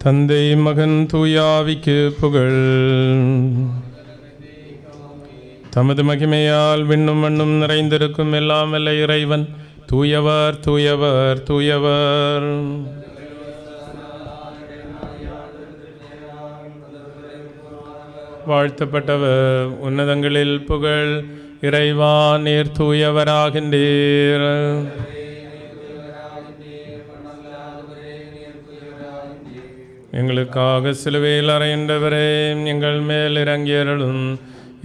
தந்தை மகன் தூயாவிக்கு புகழ். தமது மகிமையால் விண்ணும் மண்ணும் நிறைந்திருக்கும் எல்லாம் வல்ல இறைவன் தூயவர் தூயவர் தூயவர். வாழ்த்தப்பட்டவர் உன்னதங்களில் புகழ். இறைவா நீர் தூயவராகின்றீர். எங்களுக்காக சிலுவையில் அறைகின்றவரே எங்கள் மேல் இறங்கியருளும்.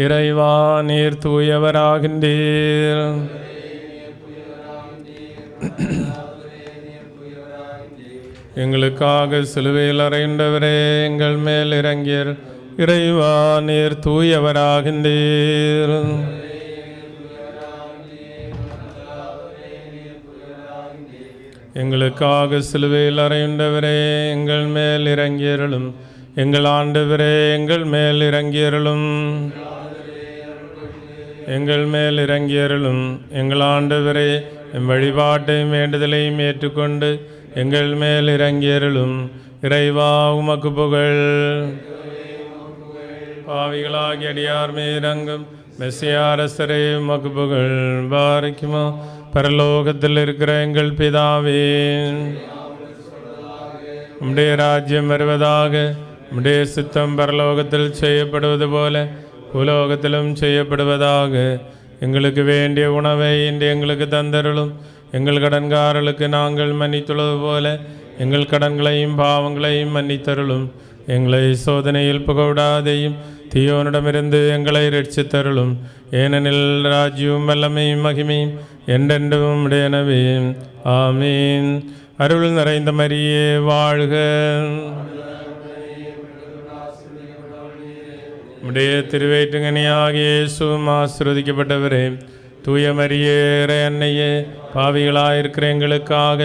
இறைவா நீர் தூயவராகின்றீர். எங்களுக்காக சிலுவையில் அறைகின்றவரே எங்கள் மேல் இறங்கியர். இறைவா நீர் தூயவராகின்றீர். எங்களுக்காக சிலுவையில் அறையுண்டவரே எங்கள் மேல் இறங்கியருளும். எங்கள் ஆண்டவரே எங்கள் மேல் இறங்கியருளும். எங்கள் மேல் இறங்கியருளும். எங்கள் ஆண்டவரே எம் வழிபாட்டையும் வேண்டுதலையும் ஏற்றுக்கொண்டு எங்கள் மேல் இறங்கியருளும். இறைவா உமக்கு புகழ். பாவிகளாகி அடியார் மீறங்கும் மெஸ்ஸியா அரசரே உமக்கு புகழ். பாரிக்குமா பரலோகத்தில் இருக்கிற எங்கள் பிதாவே, உம்முடைய ராஜ்யம் வருவதாக. உம்முடைய சித்தம் பரலோகத்தில் செய்யப்படுவது போல உலோகத்திலும் செய்யப்படுவதாக. எங்களுக்கு வேண்டிய உணவை இன்று எங்களுக்கு தந்தருளும். எங்கள் கடன்காரர்களுக்கு நாங்கள் மன்னித்துள்ளது போல எங்கள் கடன்களையும் பாவங்களையும் மன்னித்தருளும். எங்களை சோதனையில் புகவிடாதையும் தீயோனிடமிருந்து எங்களை ரட்சித்தருளும். ஏனெனில் ராஜ்யமும் வல்லமையும் மகிமையும் என்றென்றும் உடையனவே. ஆமீன். அருள் நிறைந்த மரியே வாழ்க. உடைய திருவயிற்றுங்கனியாகிய இயேசுவும் ஆசீர்வதிக்கப்பட்டவரே. தூய மரியே இறை அன்னையே, பாவிகளாயிருக்கிற எங்களுக்காக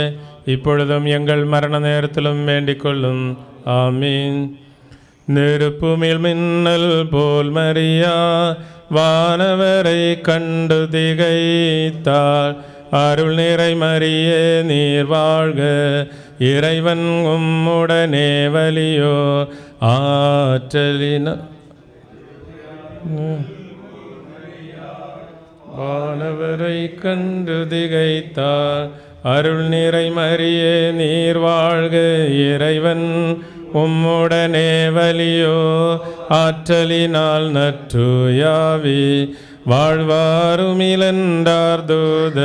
இப்பொழுதும் எங்கள் மரண நேரத்திலும் வேண்டிக் கொள்ளும். ஆமீன். நெருப்பு மேல் மின்னல் போல் மரியா வானவரை கண்டு திகைத்தாள். அருள் நிறை மரியே நீர் வாழ்க. இறைவன் உம்முடனே வலியோ ஆற்றலின வானவரை கண்டு திகைத்தாள். அருள் நிறை மரியே நீர் வாழ்க. இறைவன் உம்முடனே வலியோ ஆற்றலினால் நற்றுயாவி வாழ்வாருமிலண்டார் தூத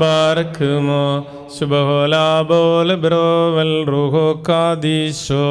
பார்க்குமோ சுபஹோலா போல் புரோவல் ருஹோ காதீஷோ.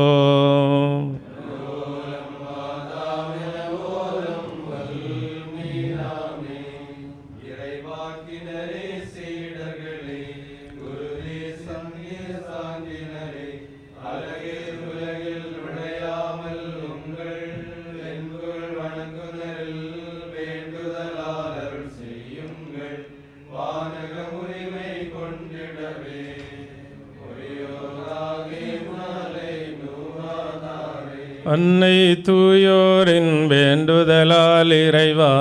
அன்னை தூயோரின் வேண்டுதலால் இறைவா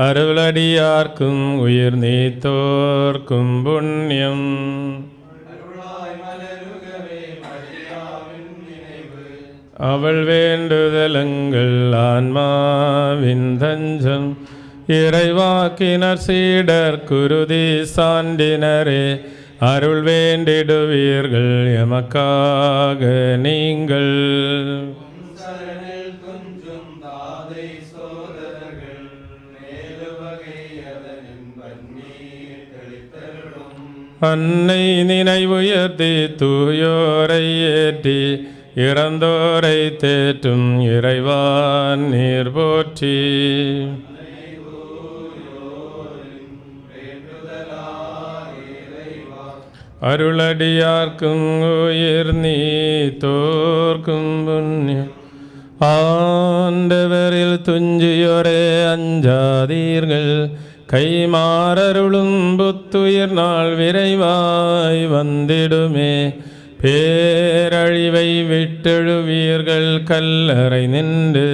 அருளடியார்க்கும் உயிர் நீத்தோர்க்கும் புண்ணியம். அவள் வேண்டுதலங்கள் ஆன்மாவின் தஞ்சம். இறைவாக்கினர் சீடர் குருதி சான்றினரே அருள் வேண்டிடுவீர்கள் எமக்காக நீங்கள். அன்னை நினைவுயர்த்தி தூயோரை ஏற்றி இறந்தோரை தேற்றும் இறைவான் நீர் போற்றி. அருளடியார்க்கும் உயிர் நீத்தோர்க்கும் புண்ணியம். ஆண்டவரில் துஞ்சியோரே அஞ்சாதீர்கள். கைமாறருளும் புத்துயிர் நாள் விரைவாய் வந்திடுமே. பேரழிவை விட்டெழுவீர்கள் கல்லறை நின்று.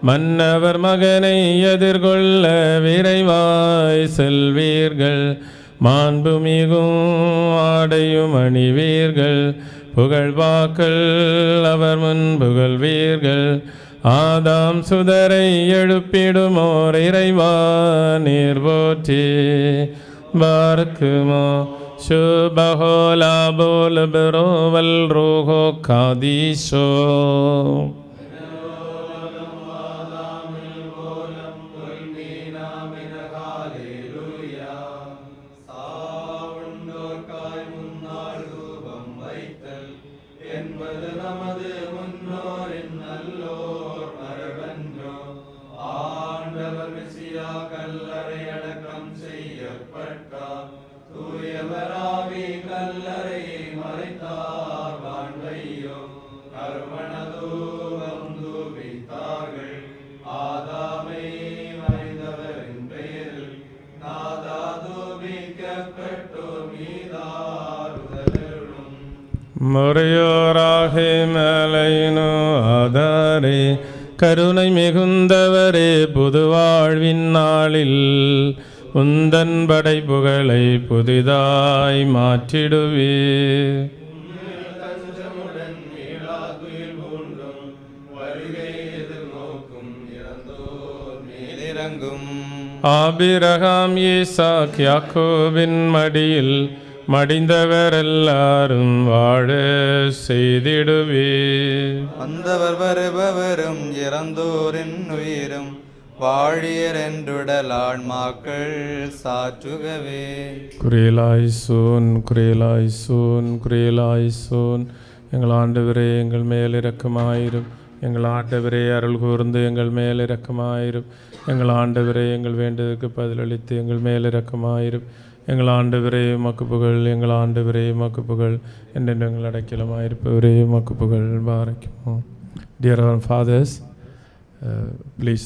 மன்னவர் மகனை எதிர்கொள்ள விரைவாய் செல்வீர்கள். மாண்புமிகும் ஆடையும் அணிவீர்கள். புகழ்வாக்கள் அவர் முன் புகழ்வீர்கள். ஆதாம் சுதரை எழுப்பிடுமோர் இறைவா நீர் போற்றி. பார்க்குமோ சுபஹோலா போல பெரோவல் ரோஹோ காதீஷோ. முறையோராக மேலையினோ ஆதாரே கருணை மிகுந்தவரே புதுவாழ்வின் நாளில் உந்தன் படைப்புகளை புதிதாய் மாற்றிடுவே. ஆபிரகாம் ஈசாக் யாக்கோபின் மடியில் மடிந்தவரெல்லாரும் வாழ செய்திடுவே. வந்தவர் வருபவரும் இறந்தோரின் உயிரும் வாழியர் என்றுடல் ஆன்மாக்கள் சாற்றுகவே. குரியலாய்சோன் குரியலாய்சோன் குரியலாய்சோன். எங்கள் ஆண்டவரே எங்கள் மேல் இரக்கமாயிரும். எங்கள் ஆண்டவரே அருள் கூர்ந்து எங்கள் மேல் இரக்கமாயிரும். எங்கள் ஆண்டவரே எங்கள் வேண்டுதலுக்கு பதிலளித்து எங்கள் மேல் இரக்கமாயிரும். எங்கள் ஆண்டவரே உமக்கு புகழ். எங்கள் ஆண்டவரே உமக்கு புகழ். என்றென்று எங்கள் அடைக்கலமாயிருப்பவரே உமக்கு புகழ். பாரக்கிமோ. Dear our fathers, please